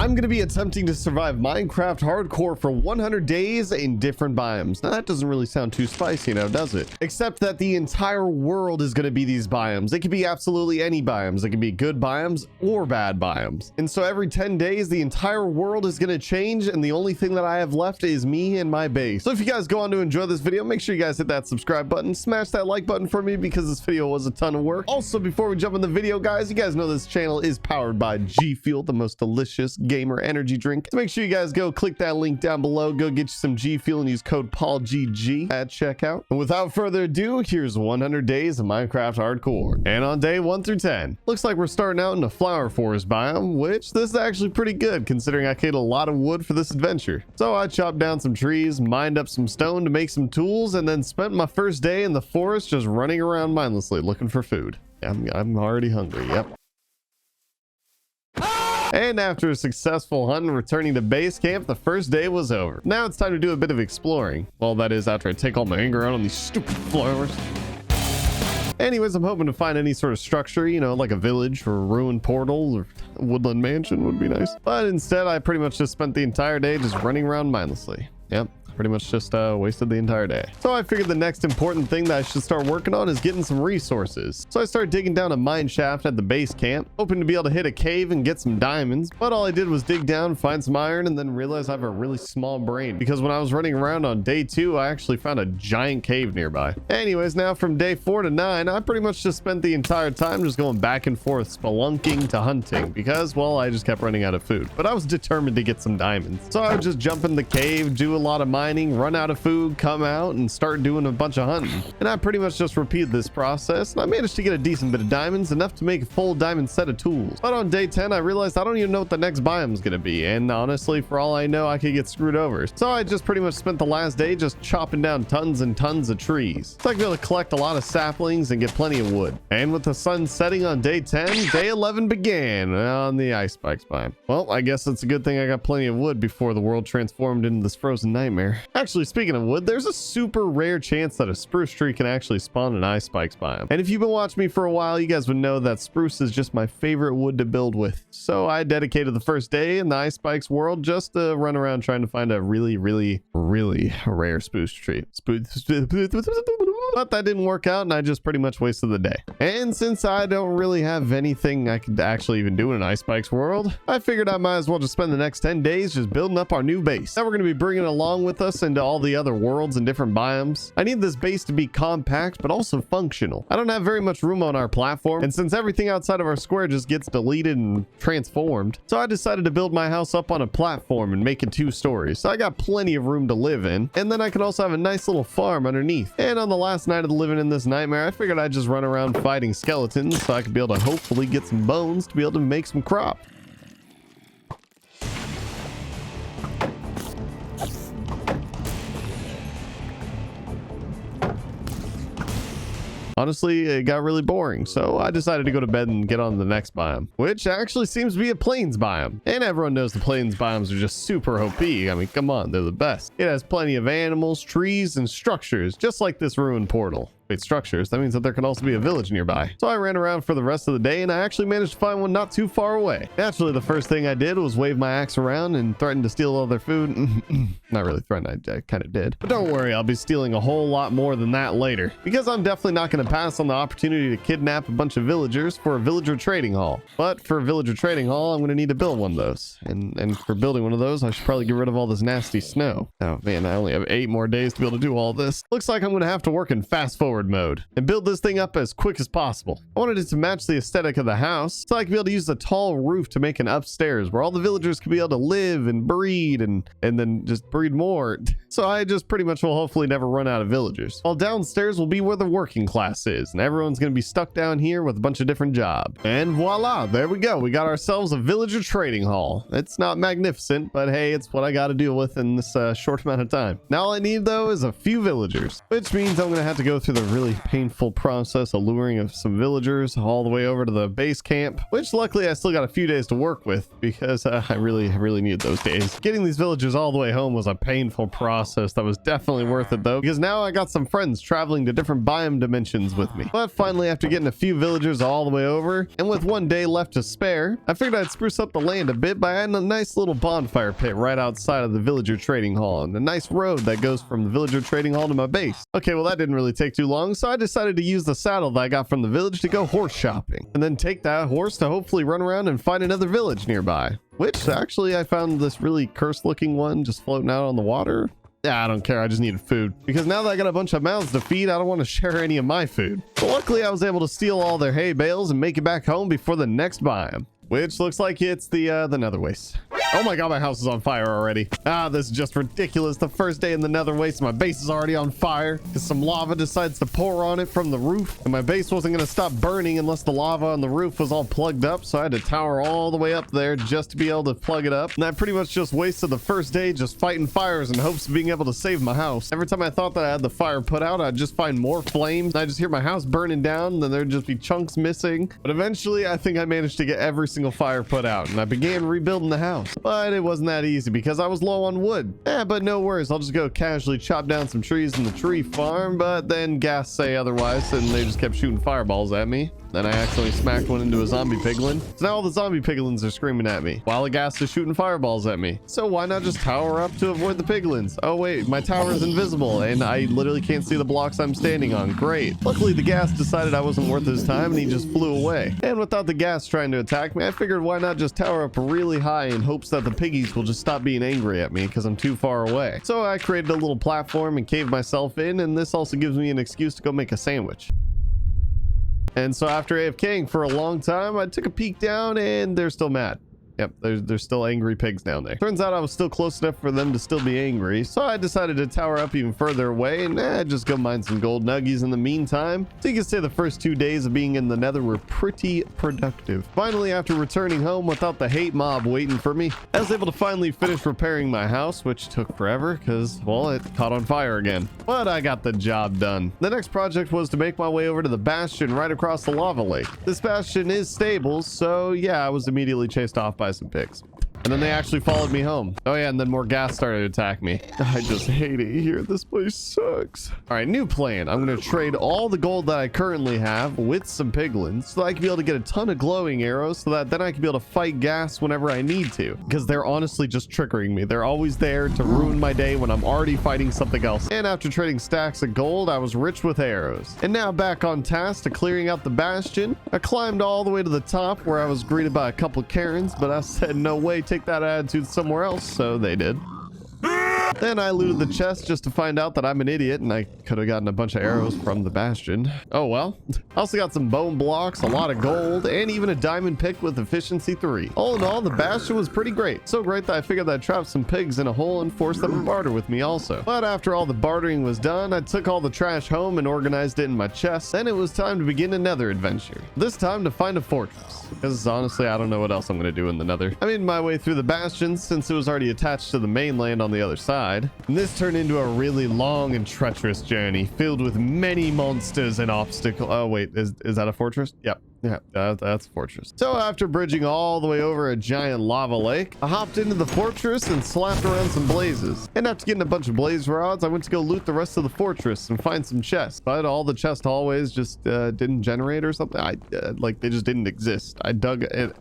I'm going to be attempting to survive Minecraft hardcore for 100 days in different biomes. Now that doesn't really sound too spicy now, does it? Except that the entire world is going to be these biomes. It could be absolutely any biomes. It could be good biomes or bad biomes. And so every 10 days, the entire world is going to change. And the only thing that I have left is me and my base. So if you guys go on to enjoy this video, make sure you guys hit that subscribe button, smash that like button for me because this video was a ton of work. Also, before we jump in the video, guys, you guys know this channel is powered by G Fuel, the most delicious gamer energy drink. So make sure you guys go click that link down below, go get you some G Fuel and use code PaulGG at checkout. And without further ado, here's 100 days of Minecraft hardcore. And on day 1 through 10, looks like we're starting out in a flower forest biome, which this is actually pretty good considering I ate a lot of wood for this adventure. So I chopped down some trees, mined up some stone to make some tools, and then spent my first day in the forest just running around mindlessly looking for food. I'm already hungry. Yep. And after a successful hunt and returning to base camp, the first day was over. Now it's time to do a bit of exploring. Well, that is after I take all my anger out on these stupid flowers. Anyways, I'm hoping to find any sort of structure, you know, like a village or a ruined portal or a woodland mansion would be nice. But instead, I pretty much just spent the entire day just running around mindlessly. Yep. Pretty much just wasted the entire day. So I figured the next important thing that I should start working on is getting some resources. So I started digging down a mine shaft at the base camp, hoping to be able to hit a cave and get some diamonds. But all I did was dig down, find some iron, and then realize I have a really small brain. Because when I was running around on day 2, I actually found a giant cave nearby. Anyways, now from day 4 to 9, I pretty much just spent the entire time just going back and forth, spelunking to hunting. Because, well, I just kept running out of food. But I was determined to get some diamonds. So I would just jump in the cave, do a lot of mining, run out of food, come out, and start doing a bunch of hunting. And I pretty much just repeated this process, and I managed to get a decent bit of diamonds, enough to make a full diamond set of tools. But on day 10, I realized I don't even know what the next biome is going to be, and honestly, for all I know, I could get screwed over. So I just pretty much spent the last day just chopping down tons and tons of trees. So I could be able to collect a lot of saplings and get plenty of wood. And with the sun setting on day 10, day 11 began on the ice spikes biome. Well, I guess it's a good thing I got plenty of wood before the world transformed into this frozen nightmare. Actually, speaking of wood, there's a super rare chance that a spruce tree can actually spawn an ice spikes biome. And if you've been watching me for a while, you guys would know that spruce is just my favorite wood to build with. So I dedicated the first day in the ice spikes world just to run around trying to find a really rare spruce tree. But that didn't work out, and I just pretty much wasted the day. And since I don't really have anything I could actually even do in an ice spikes world, I figured I might as well just spend the next 10 days just building up our new base. Now we're going to be bringing it along with us into all the other worlds and different biomes. I need this base to be compact, but also functional. I don't have very much room on our platform, and since everything outside of our square just gets deleted and transformed, so I decided to build my house up on a platform and make it 2 stories. So I got plenty of room to live in, and then I could also have a nice little farm underneath. And on the last night of living in this nightmare, I figured I'd just run around fighting skeletons so I could be able to hopefully get some bones to be able to make some crop. Honestly, it got really boring, so I decided to go to bed and get on to the next biome, which actually seems to be a plains biome. And everyone knows the plains biomes are just super OP. I mean, come on, they're the best. It has plenty of animals, trees, and structures, just like this ruined portal. Structures, that means that there can also be a village nearby. So I ran around for the rest of the day, and I actually managed to find one not too far away. Naturally, the first thing I did was wave my axe around and threaten to steal all their food. Not really threaten, I kind of did. But don't worry, I'll be stealing a whole lot more than that later, because I'm definitely not going to pass on the opportunity to kidnap a bunch of villagers for a villager trading hall. But for a villager trading hall, I'm going to need to build one of those. And for building one of those, I should probably get rid of all this nasty snow. Oh man, I only have 8 more days to be able to do all this. Looks like I'm going to have to work in fast forward mode and build this thing up as quick as possible. I wanted it to match the aesthetic of the house, so I could be able to use the tall roof to make an upstairs where all the villagers could be able to live and breed and then just breed more. So I just pretty much will hopefully never run out of villagers. While downstairs will be where the working class is, and everyone's going to be stuck down here with a bunch of different jobs. And voila, there we go. We got ourselves a villager trading hall. It's not magnificent, but hey, it's what I got to deal with in this short amount of time. Now all I need though is a few villagers, which means I'm going to have to go through the really painful process of luring of some villagers all the way over to the base camp, which luckily I still got a few days to work with because I really needed those days. Getting these villagers all the way home was a painful process that was definitely worth it though, because now I got some friends traveling to different biome dimensions with me. But finally, after getting a few villagers all the way over, and with one day left to spare, I figured I'd spruce up the land a bit by adding a nice little bonfire pit right outside of the villager trading hall and a nice road that goes from the villager trading hall to my base. Okay, well that didn't really take too long, so I decided to use the saddle that I got from the village to go horse shopping, and then take that horse to hopefully run around and find another village nearby. Which actually I found this really cursed looking one just floating out on the water. Yeah, I don't care. I just needed food. Because now that I got a bunch of mouths to feed, I don't want to share any of my food. But luckily, I was able to steal all their hay bales and make it back home before the next biome, which looks like it's the nether waste. Oh my god, my house is on fire already. Ah, this is just ridiculous. The first day in the nether waste, my base is already on fire because some lava decides to pour on it from the roof. And my base wasn't going to stop burning unless the lava on the roof was all plugged up. So I had to tower all the way up there just to be able to plug it up. And I pretty much just wasted the first day just fighting fires in hopes of being able to save my house. Every time I thought that I had the fire put out, I'd just find more flames. I'd just hear my house burning down. Then there'd just be chunks missing. But eventually, I think I managed to get every single fire put out. And I began rebuilding the house. But it wasn't that easy because I was low on wood. But no worries. I'll just go casually chop down some trees in the tree farm. But then gas say otherwise, and they just kept shooting fireballs at me. Then I accidentally smacked one into a zombie piglin. So now all the zombie piglins are screaming at me while the gas is shooting fireballs at me. So why not just tower up to avoid the piglins? Oh wait, my tower is invisible and I literally can't see the blocks I'm standing on. Great. Luckily the gas decided I wasn't worth his time and he just flew away. And without the gas trying to attack me, I figured why not just tower up really high in hopes that the piggies will just stop being angry at me because I'm too far away. So I created a little platform and caved myself in, and this also gives me an excuse to go make a sandwich. And so after AFKing for a long time, I took a peek down and they're still mad. Yep, there's still angry pigs down there. Turns out I was still close enough for them to still be angry, so I decided to tower up even further away and just go mine some gold nuggies in the meantime. So you can say the first 2 days of being in the nether were pretty productive. Finally, after returning home without the hate mob waiting for me, I was able to finally finish repairing my house, which took forever because, well, it caught on fire again. But I got the job done. The next project was to make my way over to the bastion right across the lava lake. This bastion is stable, so yeah, I was immediately chased off by some pigs. And then they actually followed me home. Oh yeah, and then more gas started to attack me. I just hate it here. This place sucks. All right, new plan. I'm going to trade all the gold that I currently have with some piglins so I can be able to get a ton of glowing arrows so that then I can be able to fight gas whenever I need to. Because they're honestly just triggering me. They're always there to ruin my day when I'm already fighting something else. And after trading stacks of gold, I was rich with arrows. And now back on task to clearing out the bastion. I climbed all the way to the top where I was greeted by a couple Karens, but I said, no way, take that attitude somewhere else, so they did. Then I looted the chest just to find out that I'm an idiot and I could have gotten a bunch of arrows from the bastion. Oh well. I also got some bone blocks, a lot of gold, and even a diamond pick with efficiency 3. All in all, the bastion was pretty great. So great that I figured I'd trap some pigs in a hole and force them to barter with me also. But after all the bartering was done, I took all the trash home and organized it in my chest. Then it was time to begin another adventure. This time to find a fortress. Because honestly, I don't know what else I'm going to do in the nether. I made my way through the bastion since it was already attached to the mainland on the other side. And this turned into a really long and treacherous journey filled with many monsters and obstacles. Oh wait, is that a fortress? Yep. Yeah, that's a fortress. So after bridging all the way over a giant lava lake, I hopped into the fortress and slapped around some blazes. And after getting a bunch of blaze rods, I went to go loot the rest of the fortress and find some chests. But all the chest hallways just didn't generate or something. Like they just didn't exist. I dug at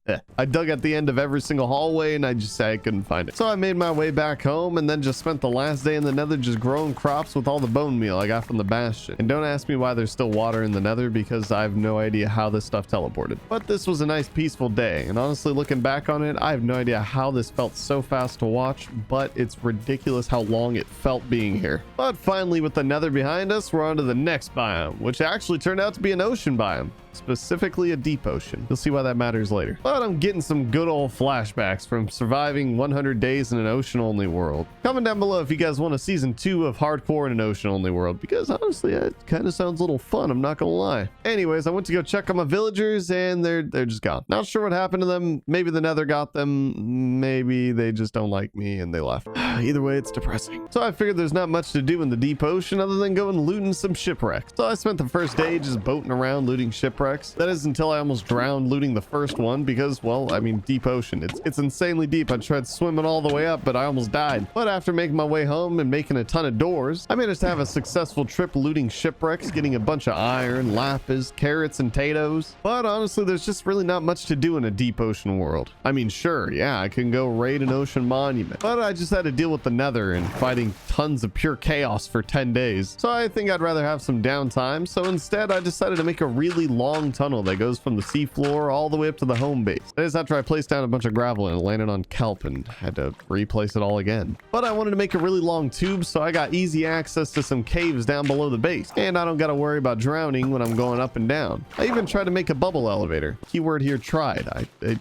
the end of every single hallway and I couldn't find it. So I made my way back home and then just spent the last day in the nether just growing crops with all the bone meal I got from the bastion. And don't ask me why there's still water in the nether because I have no idea how this stuff teleported. But this was a nice peaceful day, and honestly looking back on it, I have no idea how this felt so fast to watch, but it's ridiculous how long it felt being here. But finally, with the nether behind us, we're on to the next biome, which actually turned out to be an ocean biome. specifically a deep ocean. You'll see why that matters later. But I'm getting some good old flashbacks from surviving 100 days in an ocean-only world. Comment down below if you guys want a season 2 of hardcore in an ocean-only world, because honestly, it kind of sounds a little fun, I'm not gonna lie. Anyways, I went to go check on my villagers, and they're just gone. Not sure what happened to them. Maybe the nether got them. Maybe they just don't like me and they left. Either way, it's depressing. So I figured there's not much to do in the deep ocean other than going looting some shipwrecks. So I spent the first day just boating around looting shipwrecks. That is until I almost drowned looting the first one because, well, I mean, deep ocean. It's insanely deep. I tried swimming all the way up, but I almost died. But after making my way home and making a ton of doors, I managed to have a successful trip looting shipwrecks, getting a bunch of iron, lapis, carrots, and potatoes. But honestly, there's just really not much to do in a deep ocean world. I mean, sure, yeah, I can go raid an ocean monument, but I just had to deal with the nether and fighting tons of pure chaos for 10 days. So I think I'd rather have some downtime. So instead, I decided to make a really long tunnel that goes from the seafloor all the way up to the home base. That is after I placed down a bunch of gravel and it landed on kelp and had to replace it all again. But I wanted to make a really long tube, so I got easy access to some caves down below the base, and I don't got to worry about drowning when I'm going up and down. I even tried to make a bubble elevator. Keyword here, tried.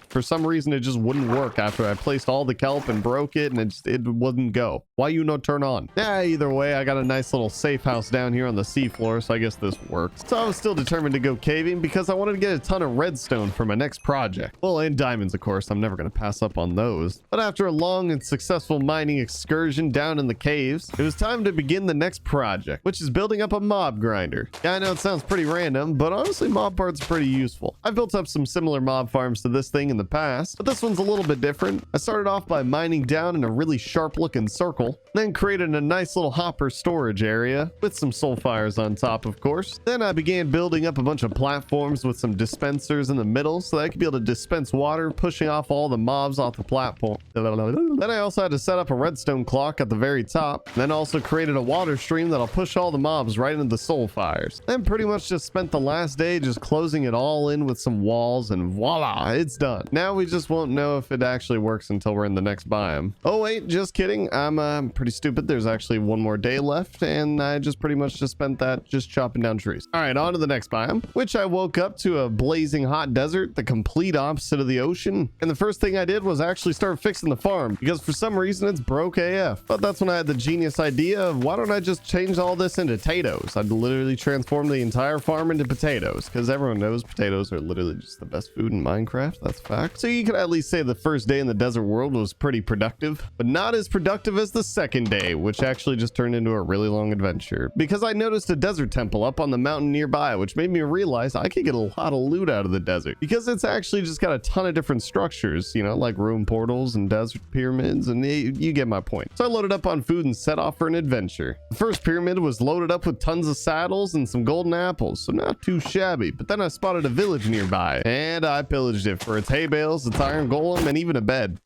For some reason, it just wouldn't work after I placed all the kelp and broke it, and it wouldn't go. Why you no turn on? Either way, I got a nice little safe house down here on the seafloor, so I guess this works. So I was still determined to go caving because I wanted to get a ton of redstone for my next project. Well, and diamonds, of course. I'm never going to pass up on those. But after a long and successful mining excursion down in the caves, it was time to begin the next project, which is building up a mob grinder. Yeah, I know it sounds pretty random, but honestly, mob parts are pretty useful. I've built up some similar mob farms to this thing in the past, but this one's a little bit different. I started off by mining down in a really sharp looking circle, then created a nice little hopper storage area with some soul fires on top, of course. Then I began building up a bunch of platforms with some dispensers in the middle so that I could be able to dispense water, pushing off all the mobs off the platform. Then I also had to set up a redstone clock at the very top, then also created a water stream that'll push all the mobs right into the soul fires. Then pretty much just spent the last day just closing it all in with some walls, and voila, it's done. Now we just won't know if it actually works until we're in the next biome. Oh wait, just kidding. I'm pretty stupid. There's actually one more day left, and I just pretty much just spent that just chopping down trees. All right, on to the next biome, which I woke up to a blazing hot desert, the complete opposite of the ocean. And the first thing I did was actually start fixing the farm because for some reason it's broke AF. But that's when I had the genius idea of why don't I just change all this into potatoes? I'd literally transform the entire farm into potatoes because everyone knows potatoes are literally just the best food in Minecraft. That's a fact. So you could at least say the first day in the desert world was pretty productive, but not as productive as the second day, which actually just turned into a really long adventure because I noticed a desert temple up on the mountain nearby, which made me realize I could get a lot of loot out of the desert because it's actually just got a ton of different structures, you know, like room portals and desert pyramids, and you get my point. So I loaded up on food and set off for an adventure. The first pyramid was loaded up with tons of saddles and some golden apples, so not too shabby. But then I spotted a village nearby, and I pillaged it for its hay bales, its iron golem, and even a bed.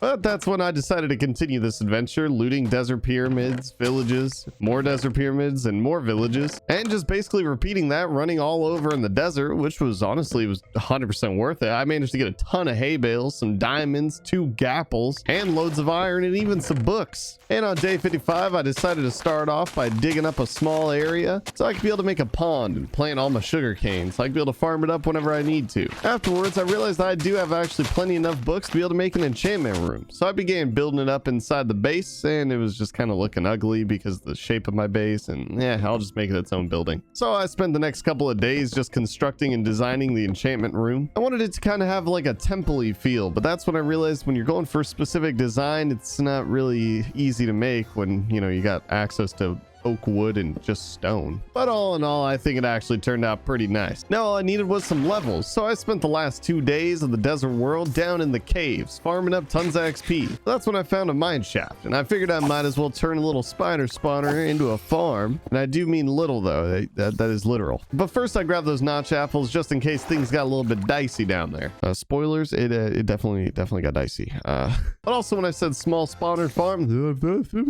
But that's when I decided to continue this adventure, looting desert pyramids, villages, more desert pyramids, and more villages, and just basically repeating that, running all over in the desert, which was honestly 100% worth it. I managed to get a ton of hay bales, some diamonds, 2 gapples, and loads of iron, and even some books. And on day 55, I decided to start off by digging up a small area so I could be able to make a pond and plant all my sugar canes so I could be able to farm it up whenever I need to. Afterwards, I realized I do have actually plenty enough books to be able to make an enchantment room. So I began building it up inside the base, and it was just kind of looking ugly because of the shape of my base, and yeah, I'll just make it its own building. So I spent the next couple of days just constructing and designing the enchantment room. I wanted it to kind of have like a temple-y feel, but that's when I realized when you're going for a specific design, it's not really easy to make when, you know, you got access to oak wood and just stone. But all in all, I think it actually turned out pretty nice. Now all I needed was some levels, so I spent the last 2 days of the desert world down in the caves, farming up tons of XP. That's when I found a mine shaft, and I figured I might as well turn a little spider spawner into a farm. And I do mean little though, that is literal. But first I grabbed those notch apples just in case things got a little bit dicey down there. Spoilers, it definitely got dicey. But also when I said small spawner farm,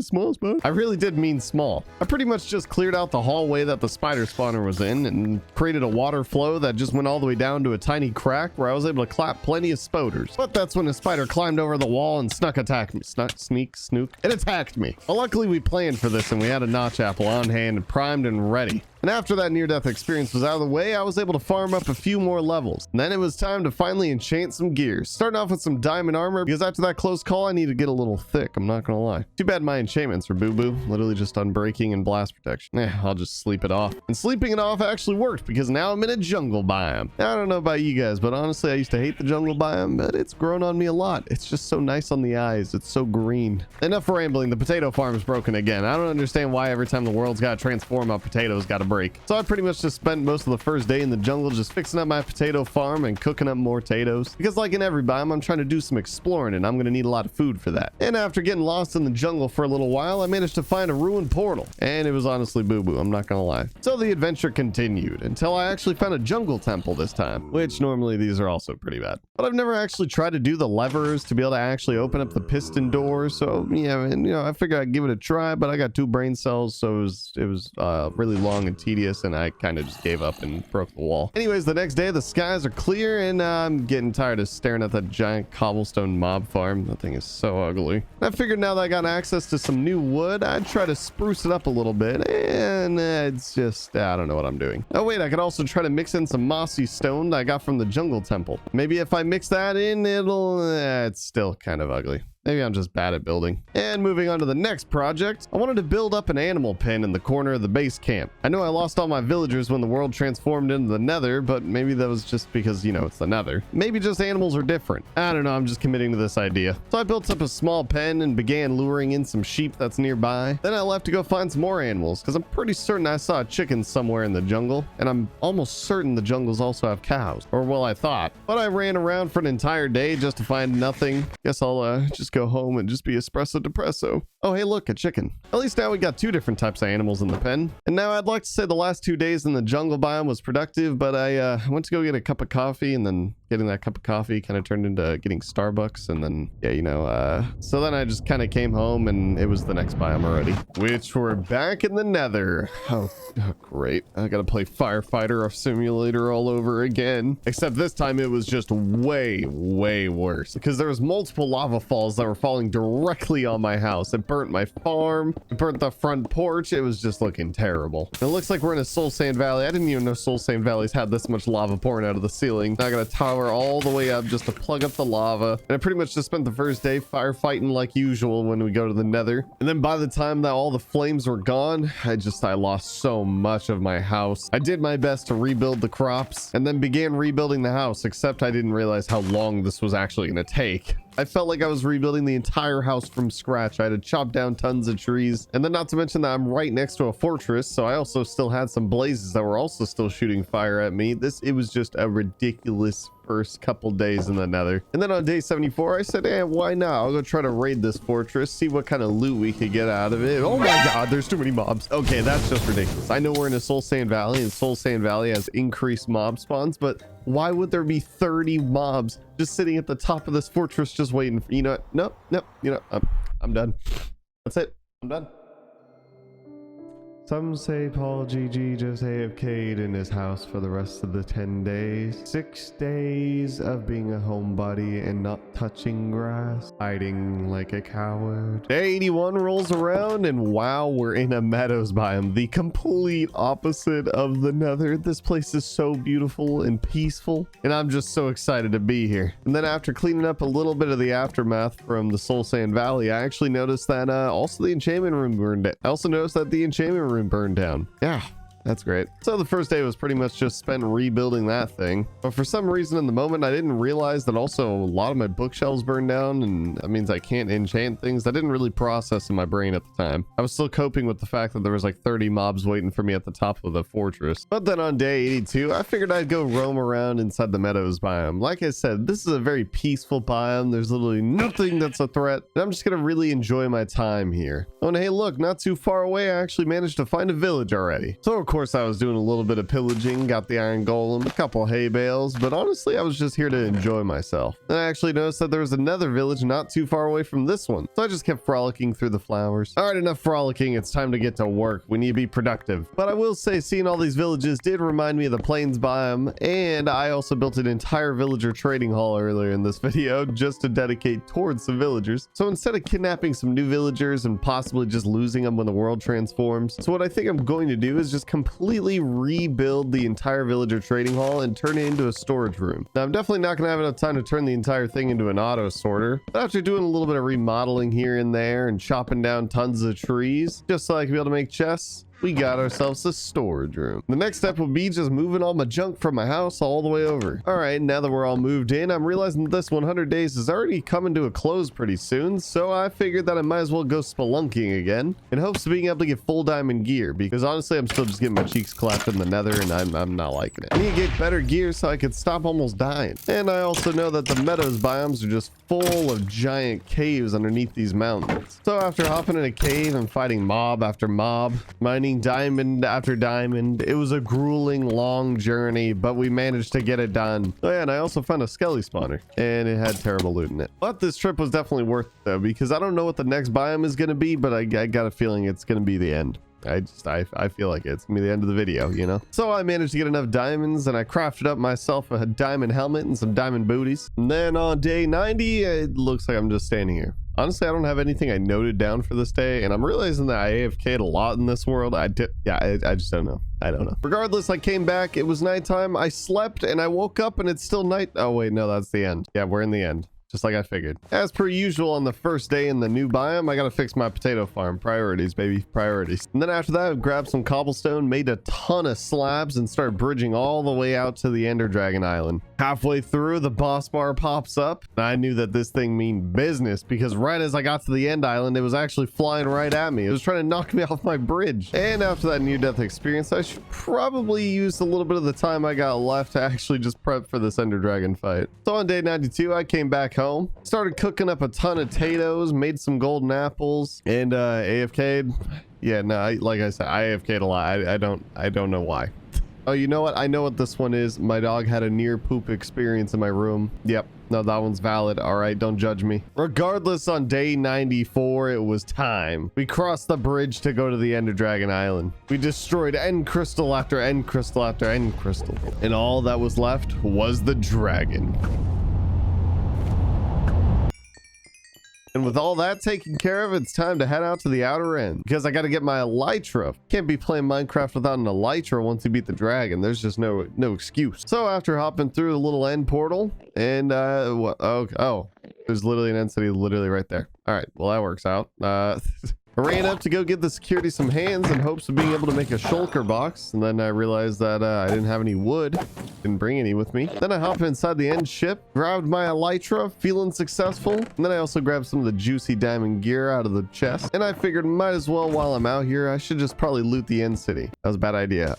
small spawn, I really did mean small. I pretty much just cleared out the hallway that the spider spawner was in and created a water flow that just went all the way down to a tiny crack where I was able to clap plenty of spoders. But that's when a spider climbed over the wall and attacked me. Snook. It attacked me. Well, luckily we planned for this and we had a notch apple on hand, primed and ready. And after that near-death experience was out of the way, I was able to farm up a few more levels. And then it was time to finally enchant some gears. Starting off with some diamond armor, because after that close call, I need to get a little thick. I'm not gonna lie. Too bad my enchantments are boo-boo. Literally just unbreaking and blast protection. I'll just sleep it off. And sleeping it off actually worked, because now I'm in a jungle biome. Now, I don't know about you guys, but honestly, I used to hate the jungle biome, but it's grown on me a lot. It's just so nice on the eyes. It's so green. Enough rambling. The potato farm is broken again. I don't understand why every time the world's got to transform, my potatoes got to break. So I pretty much just spent most of the first day in the jungle just fixing up my potato farm and cooking up more potatoes. Because like in every biome, I'm trying to do some exploring and I'm going to need a lot of food for that. And after getting lost in the jungle for a little while, I managed to find a ruined portal. And it was honestly boo-boo, I'm not going to lie. So the adventure continued until I actually found a jungle temple this time, which normally these are also pretty bad. But I've never actually tried to do the levers to be able to actually open up the piston doors. So yeah, and I figured I'd give it a try, but I got 2 brain cells, so it was really long and tedious, and I kind of just gave up and broke the wall. Anyways, the next day the skies are clear, and I'm getting tired of staring at that giant cobblestone mob farm. That thing is so ugly. I figured now that I got access to some new wood, I'd try to spruce it up a little bit, and it's just I don't know what I'm doing. Oh wait, I could also try to mix in some mossy stone that I got from the jungle temple. Maybe if I mix that in, it's still kind of ugly. Maybe I'm just bad at building. And moving on to the next project, I wanted to build up an animal pen in the corner of the base camp. I know I lost all my villagers when the world transformed into the nether, but maybe that was just because, it's the nether. Maybe just animals are different. I don't know, I'm just committing to this idea. So I built up a small pen and began luring in some sheep that's nearby. Then I left to go find some more animals, because I'm pretty certain I saw a chicken somewhere in the jungle, and I'm almost certain the jungles also have cows. Or well, I thought. But I ran around for an entire day just to find nothing. Guess I'll just go home and just be espresso depresso. Oh, hey, look, a chicken. At least now we got 2 different types of animals in the pen. And now I'd like to say the last 2 days in the jungle biome was productive, but I went to go get a cup of coffee, and then getting that cup of coffee kind of turned into getting Starbucks, and then, so then I just kind of came home and it was the next biome already, which we're back in the nether. Oh, great. I gotta play firefighter simulator all over again. Except this time it was just way, way worse, because there was multiple lava falls that were falling directly on my house. It burnt my farm. It burnt the front porch. It was just looking terrible. It looks like we're in a soul sand valley. I didn't even know soul sand valleys had this much lava pouring out of the ceiling. Now I gotta tower all the way up just to plug up the lava. And I pretty much just spent the first day firefighting like usual when we go to the nether. And then by the time that all the flames were gone, I lost so much of my house. I did my best to rebuild the crops and then began rebuilding the house, except I didn't realize how long this was actually going to take. I felt like I was rebuilding the entire house from scratch. I had to chop down tons of trees, and then not to mention that I'm right next to a fortress, so I also still had some blazes that were also still shooting fire at me. It was just a ridiculous first couple days in the nether. And then on day 74, I said, why not? I'll go try to raid this fortress, see what kind of loot we could get out of it. Oh my god, there's too many mobs. Okay, that's just ridiculous. I know we're in a soul sand valley, and soul sand valley has increased mob spawns, but why would there be 30 mobs just sitting at the top of this fortress just waiting for, nope, I'm done. That's it, I'm done. Some say PaulGG just AFK'd in his house for the rest of the 10 days. 6 days of being a homebody and not touching grass, hiding like a coward. Day 81 rolls around, and wow, we're in a meadows biome, the complete opposite of the nether. This place is so beautiful and peaceful, and I'm just so excited to be here. And then after cleaning up a little bit of the aftermath from the soul sand valley, I actually noticed that also the enchantment room burned down. I also noticed that the enchantment room burned down. Yeah, that's great. So the first day was pretty much just spent rebuilding that thing. But for some reason in the moment, I didn't realize that also a lot of my bookshelves burned down, and that means I can't enchant things. That didn't really process in my brain at the time. I was still coping with the fact that there was like 30 mobs waiting for me at the top of the fortress. But then on day 82, I figured I'd go roam around inside the meadows biome. Like I said, this is a very peaceful biome. There's literally nothing that's a threat, and I'm just gonna really enjoy my time here. Oh, and hey, look, not too far away, I actually managed to find a village already. So of course I was doing a little bit of pillaging, got the iron golem, a couple hay bales, but honestly I was just here to enjoy myself. And I actually noticed that there was another village not too far away from this one, so I just kept frolicking through the flowers. All right, enough frolicking, it's time to get to work. We need to be productive. But I will say, seeing all these villages did remind me of the plains biome, and I also built an entire villager trading hall earlier in this video just to dedicate towards some villagers. So instead of kidnapping some new villagers and possibly just losing them when the world transforms, so what I think I'm going to do is just completely rebuild the entire villager trading hall and turn it into a storage room. Now, I'm definitely not going to have enough time to turn the entire thing into an auto sorter, but after doing a little bit of remodeling here and there and chopping down tons of trees, just so I can be able to make chests, we got ourselves a storage room. The next step will be just moving all my junk from my house all the way over. All right, now that we're all moved in, I'm realizing that this 100 days is already coming to a close pretty soon, so I figured that I might as well go spelunking again in hopes of being able to get full diamond gear, because honestly, I'm still just getting my cheeks clapped in the nether and I'm not liking it. I need to get better gear so I can stop almost dying. And I also know that the meadows biomes are just full of giant caves underneath these mountains. So after hopping in a cave and fighting mob after mob, mining diamond after diamond, it was a grueling long journey, but we managed to get it done. Oh yeah, and I also found a skelly spawner and it had terrible loot in it. But this trip was definitely worth it though, because I don't know what the next biome is going to be, but I got a feeling it's going to be the end. I feel like it's gonna be the end of the video, you know? So I managed to get enough diamonds and I crafted up myself a diamond helmet and some diamond booties. And then on day 90, it looks like I'm just standing here. Honestly, I don't have anything I noted down for this day, and I'm realizing that I AFK'd a lot in this world. I just don't know. I don't know. Regardless, I came back. It was nighttime. I slept and I woke up and it's still night. Oh wait, no, that's the end. Yeah, we're in the end. Just like I figured. As per usual on the first day in the new biome, I gotta fix my potato farm. Priorities, baby, priorities. And then after that, I grabbed some cobblestone, made a ton of slabs, and started bridging all the way out to the Ender Dragon Island. Halfway through, the boss bar pops up, and I knew that this thing mean business, because right as I got to the end island, it was actually flying right at me. It was trying to knock me off my bridge. And after that near-death experience, I should probably use a little bit of the time I got left to actually just prep for this Ender Dragon fight. So on day 92, I came back home, started cooking up a ton of potatoes, made some golden apples, and AFK'd. Yeah, no, like I said, I AFK'd a lot. I don't know why. Oh, you know what? I know what this one is. My dog had a near poop experience in my room. Yep. No, that one's valid. All right, don't judge me. Regardless, on day 94, it was time. We crossed the bridge to go to the Ender Dragon Island. We destroyed end crystal after end crystal after end crystal. And all that was left was the dragon. And with all that taken care of, it's time to head out to the outer end, because I got to get my elytra. Can't be playing Minecraft without an elytra once you beat the dragon. There's just no excuse. So after hopping through the little end portal and oh, there's literally an end city literally right there. All right, well, that works out. I ran up to go give the security some hands in hopes of being able to make a shulker box, and then I realized that I didn't have any wood. Didn't bring any with me. Then I hopped inside the end ship, grabbed my elytra, feeling successful, and then I also grabbed some of the juicy diamond gear out of the chest, and I figured might as well, while I'm out here, I should just probably loot the end city. That was a bad idea.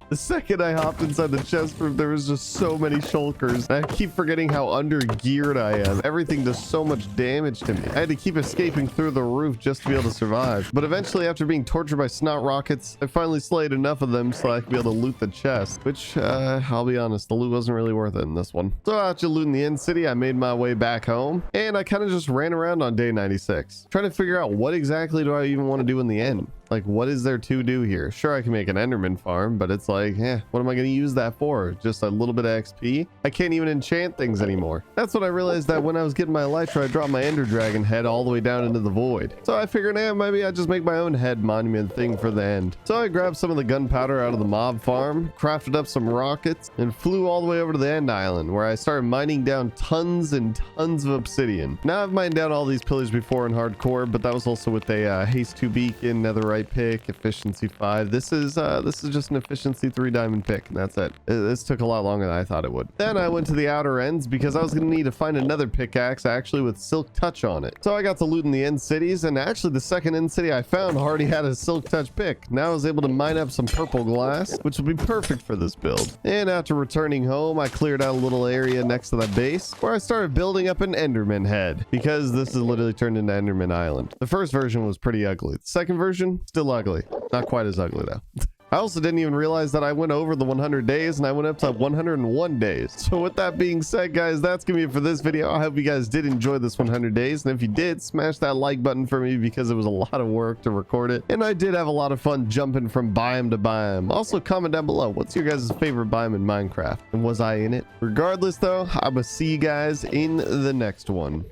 The second I hopped inside the chest room, there was just so many shulkers. I keep forgetting how under geared I am. Everything does so much damage to me. I had to keep escaping through the roof just to be able to survive. But eventually, after being tortured by snot rockets, I finally slayed enough of them so I could be able to loot the chest, which I'll be honest, the loot wasn't really worth it in this one. So after looting the end city, I made my way back home, and I kind of just ran around on day 96, trying to figure out what exactly do I even want to do in the end. Like, what is there to do here? Sure, I can make an Enderman farm, but it's like, what am I going to use that for? Just a little bit of XP? I can't even enchant things anymore. That's when I realized that when I was getting my elytra, I dropped my Ender Dragon head all the way down into the void. So I figured, maybe I just make my own head monument thing for the end. So I grabbed some of the gunpowder out of the mob farm, crafted up some rockets, and flew all the way over to the end island, where I started mining down tons and tons of obsidian. Now I've mined down all these pillars before in hardcore, but that was also with a haste 2 beacon, netherite pick, efficiency 5. This is just an efficiency 3 diamond pick, and that's it. This took a lot longer than I thought it would. Then I went to the outer ends because I was going to need to find another pickaxe actually with silk touch on it. So I got to loot in the end cities, and actually the second end city I found already had a silk touch pick. Now I was able to mine up some purple glass, which will be perfect for this build. And after returning home, I cleared out a little area next to the base where I started building up an Enderman head, because this is literally turned into Enderman Island. The first version was pretty ugly. The second version, still ugly. Not quite as ugly though. I also didn't even realize that I went over the 100 days and I went up to 101 days. So with that being said, guys, that's gonna be it for this video. I hope you guys did enjoy this 100 days. And if you did, smash that like button for me, because it was a lot of work to record it. And I did have a lot of fun jumping from biome to biome. Also comment down below, what's your guys' favorite biome in Minecraft? And was I in it? Regardless though, I will see you guys in the next one.